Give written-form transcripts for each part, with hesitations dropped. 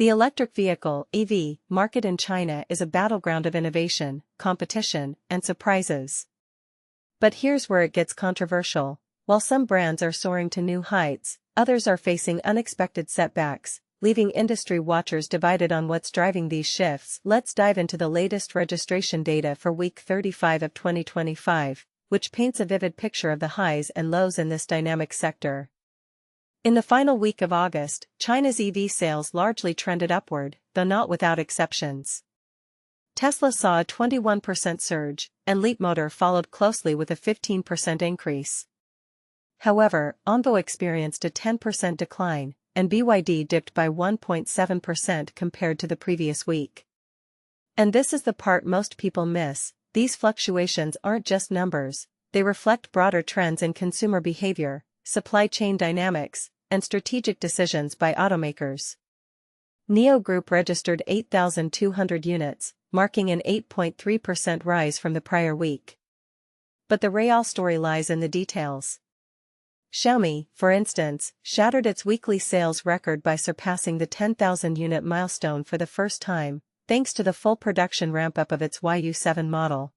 The electric vehicle (EV) market in China is a battleground of innovation, competition, and surprises. But here's where it gets controversial. While some brands are soaring to new heights, others are facing unexpected setbacks, leaving industry watchers divided on what's driving these shifts. Let's dive into the latest registration data for week 35 of 2025, which paints a vivid picture of the highs and lows in this dynamic sector. In the final week of August, China's EV sales largely trended upward, though not without exceptions. Tesla saw a 21% surge, and Leapmotor followed closely with a 15% increase. However, Onvo experienced a 10% decline, and BYD dipped by 1.7% compared to the previous week. And this is the part most people miss: these fluctuations aren't just numbers, they reflect broader trends in consumer behavior, supply chain dynamics, and strategic decisions by automakers. NIO Group registered 8,200 units, marking an 8.3% rise from the prior week. But the real story lies in the details. Xiaomi, for instance, shattered its weekly sales record by surpassing the 10,000-unit milestone for the first time, thanks to the full production ramp-up of its YU7 model.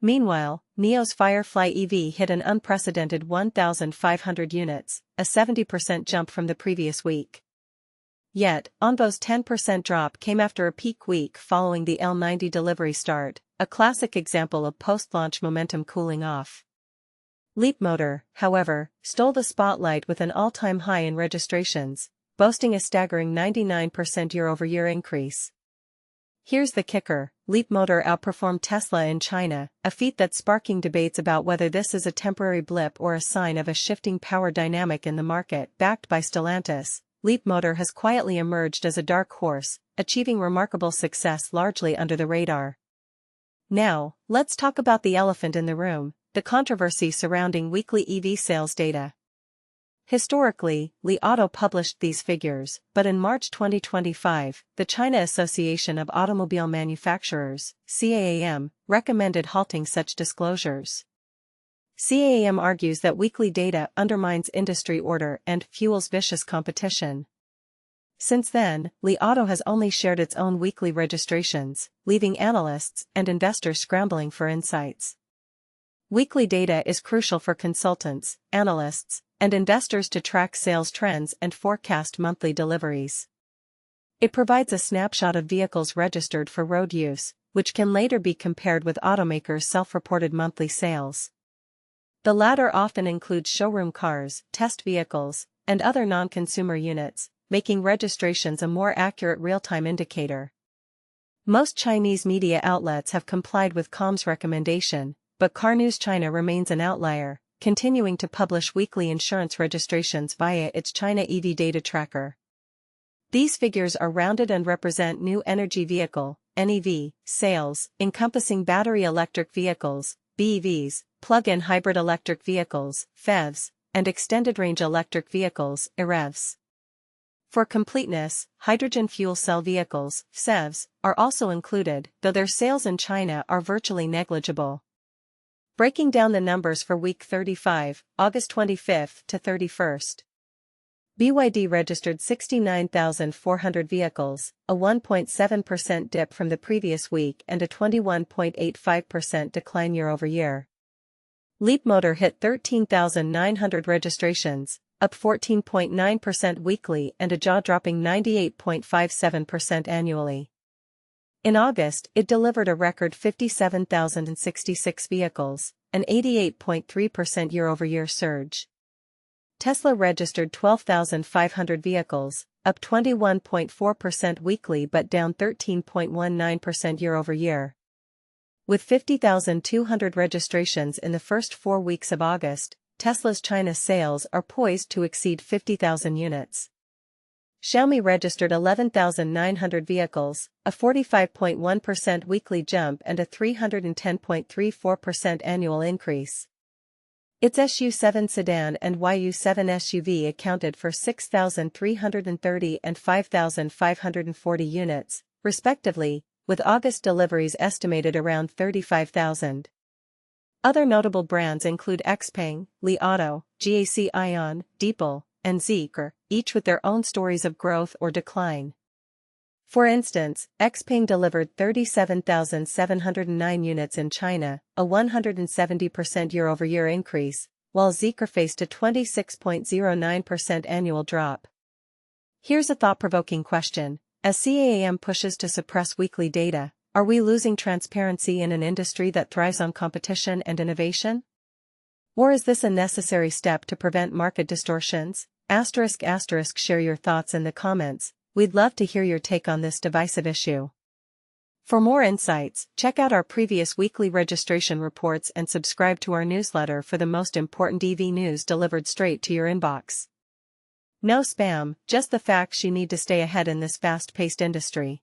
Meanwhile, NIO's Firefly EV hit an unprecedented 1,500 units, a 70% jump from the previous week. Yet, Onvo's 10% drop came after a peak week following the L90 delivery start, a classic example of post-launch momentum cooling off. Leapmotor, however, stole the spotlight with an all-time high in registrations, boasting a staggering 99% year-over-year increase. Here's the kicker: Leapmotor outperformed Tesla in China, a feat that's sparking debates about whether this is a temporary blip or a sign of a shifting power dynamic in the market. Backed by Stellantis, Leapmotor has quietly emerged as a dark horse, achieving remarkable success largely under the radar. Now, let's talk about the elephant in the room: the controversy surrounding weekly EV sales data. Historically, Li Auto published these figures, but in March 2025, the China Association of Automobile Manufacturers, CAAM, recommended halting such disclosures. CAAM argues that weekly data undermines industry order and fuels vicious competition. Since then, Li Auto has only shared its own weekly registrations, leaving analysts and investors scrambling for insights. Weekly data is crucial for consultants, analysts, and investors to track sales trends and forecast monthly deliveries. It provides a snapshot of vehicles registered for road use, which can later be compared with automakers' self-reported monthly sales. The latter often includes showroom cars, test vehicles, and other non-consumer units, making registrations a more accurate real-time indicator. Most Chinese media outlets have complied with CAAM's recommendation, but Car News China remains an outlier, continuing to publish weekly insurance registrations via its China EV data tracker. These figures are rounded and represent new energy vehicle (NEV) sales, encompassing battery electric vehicles (BEVs), plug-in hybrid electric vehicles (PHEVs), and extended-range electric vehicles (EREVs). For completeness, hydrogen fuel cell vehicles (FCEVs) are also included, though their sales in China are virtually negligible. Breaking down the numbers for week 35, August 25 to 31st. BYD registered 69,400 vehicles, a 1.7% dip from the previous week and a 21.85% decline year-over-year. Leapmotor hit 13,900 registrations, up 14.9% weekly and a jaw-dropping 98.57% annually. In August, it delivered a record 57,066 vehicles, an 88.3% year-over-year surge. Tesla registered 12,500 vehicles, up 21.4% weekly but down 13.19% year-over-year. With 50,200 registrations in the first 4 weeks of August, Tesla's China sales are poised to exceed 50,000 units. Xiaomi registered 11,900 vehicles, a 45.1% weekly jump and a 310.34% annual increase. Its SU7 sedan and YU7 SUV accounted for 6,330 and 5,540 units, respectively, with August deliveries estimated around 35,000. Other notable brands include XPeng, Li Auto, GAC Aion, Deepal, and Zeekr, each with their own stories of growth or decline. For instance, Xpeng delivered 37,709 units in China, a 170% year-over-year increase, while Zeekr faced a 26.09% annual drop. Here's a thought-provoking question. As CAAM pushes to suppress weekly data, are we losing transparency in an industry that thrives on competition and innovation? Or is this a necessary step to prevent market distortions? ***, share your thoughts in the comments. We'd love to hear your take on this divisive issue. For more insights, check out our previous weekly registration reports and subscribe to our newsletter for the most important EV news delivered straight to your inbox. No spam, just the facts you need to stay ahead in this fast-paced industry.